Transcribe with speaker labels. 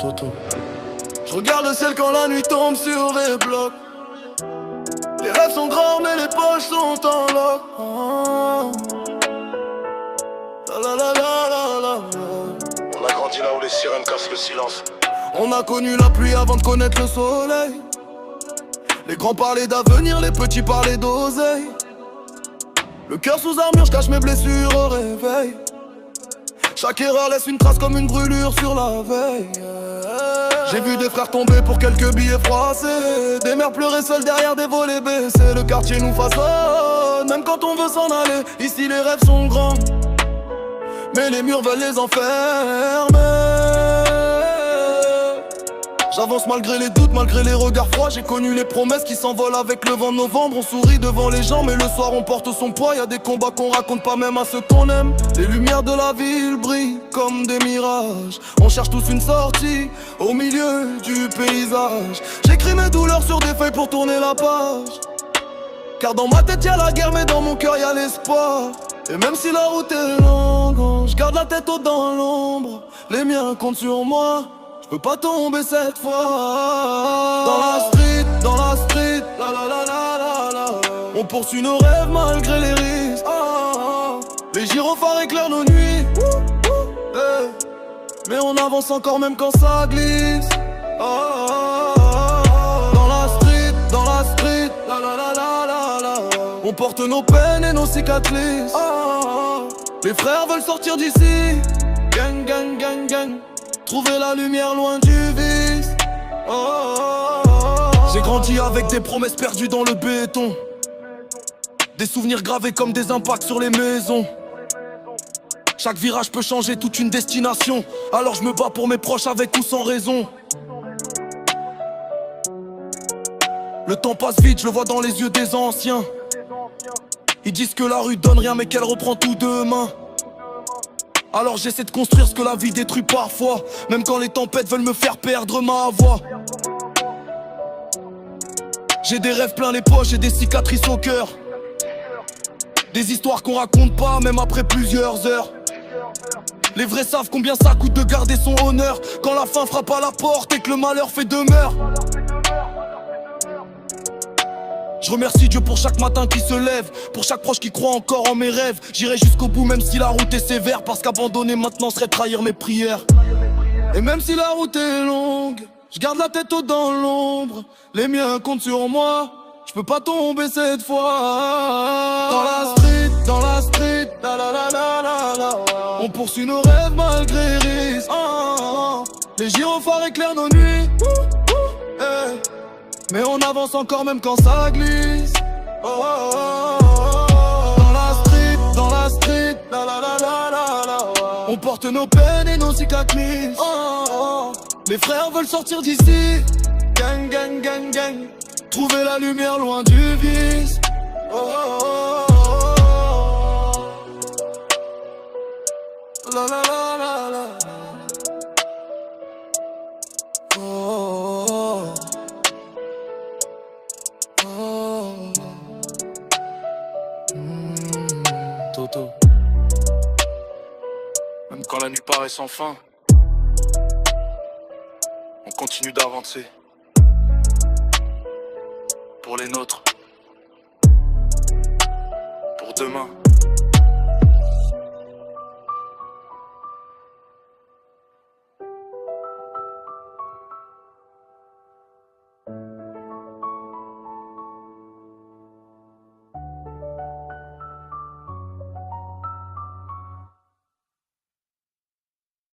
Speaker 1: Toto. Je regarde le ciel quand la nuit tombe sur les blocs. Les rêves sont grands mais les poches sont en loc. La la la la la la.
Speaker 2: On a grandi là où les sirènes cassent le silence.
Speaker 1: On a connu la pluie avant de connaître le soleil. Les grands parlaient d'avenir, les petits parlaient d'oseille. Le cœur sous armure, je cache mes blessures au réveil. Chaque erreur laisse une trace comme une brûlure sur la veille. J'ai vu des frères tomber pour quelques billets froissés, des mères pleurer seules derrière des volets baissés. Le quartier nous façonne, même quand on veut s'en aller. Ici les rêves sont grands, mais les murs veulent les enfermer. J'avance malgré les doutes, malgré les regards froids. J'ai connu les promesses qui s'envolent avec le vent de novembre. On sourit devant les gens, mais le soir on porte son poids. Y'a des combats qu'on raconte pas même à ceux qu'on aime. Les lumières de la ville brillent comme des mirages. On cherche tous une sortie au milieu du paysage. J'écris mes douleurs sur des feuilles pour tourner la page. Car dans ma tête y'a la guerre, mais dans mon cœur y'a l'espoir. Et même si la route est longue, je garde la tête haute dans l'ombre. Les miens comptent sur moi, je peux pas tomber cette fois. Dans la street, la la la la la la. On poursuit nos rêves malgré les risques. Les gyrophares éclairent nos nuits. Mais on avance encore même quand ça glisse. Dans la street, la la la la la la. On porte nos peines et nos cicatrices. Les frères veulent sortir d'ici. Gang, gang, gang, gang. Trouver la lumière loin du vice. J'ai grandi avec des promesses perdues dans le béton. Des souvenirs gravés comme des impacts sur les maisons. Chaque virage peut changer toute une destination. Alors je me bats pour mes proches avec ou sans raison. Le temps passe vite, je le vois dans les yeux des anciens. Ils disent que la rue donne rien mais qu'elle reprend tout demain. Alors j'essaie de construire ce que la vie détruit parfois. Même quand les tempêtes veulent me faire perdre ma voix. J'ai des rêves plein les poches et des cicatrices au cœur. Des histoires qu'on raconte pas même après plusieurs heures. Les vrais savent combien ça coûte de garder son honneur. Quand la faim frappe à la porte et que le malheur fait demeure. Je remercie Dieu pour chaque matin qui se lève, pour chaque proche qui croit encore en mes rêves. J'irai jusqu'au bout même si la route est sévère, parce qu'abandonner maintenant serait trahir mes prières. Et même si la route est longue, je garde la tête haute dans l'ombre. Les miens comptent sur moi, je peux pas tomber cette fois. Dans la street, la la la la la la. On poursuit nos rêves malgré les risques. Les gyrophares éclairent nos nuits. Mais on avance encore même quand ça glisse. Dans la street, la la la la la la. On porte nos peines et nos cicatrices. Les frères veulent sortir d'ici. Gang, gang, gang, gang. Trouver la lumière loin du vice. La la la la la. Toto. Même quand la nuit paraît sans fin, on continue d'avancer. Pour les nôtres, pour demain.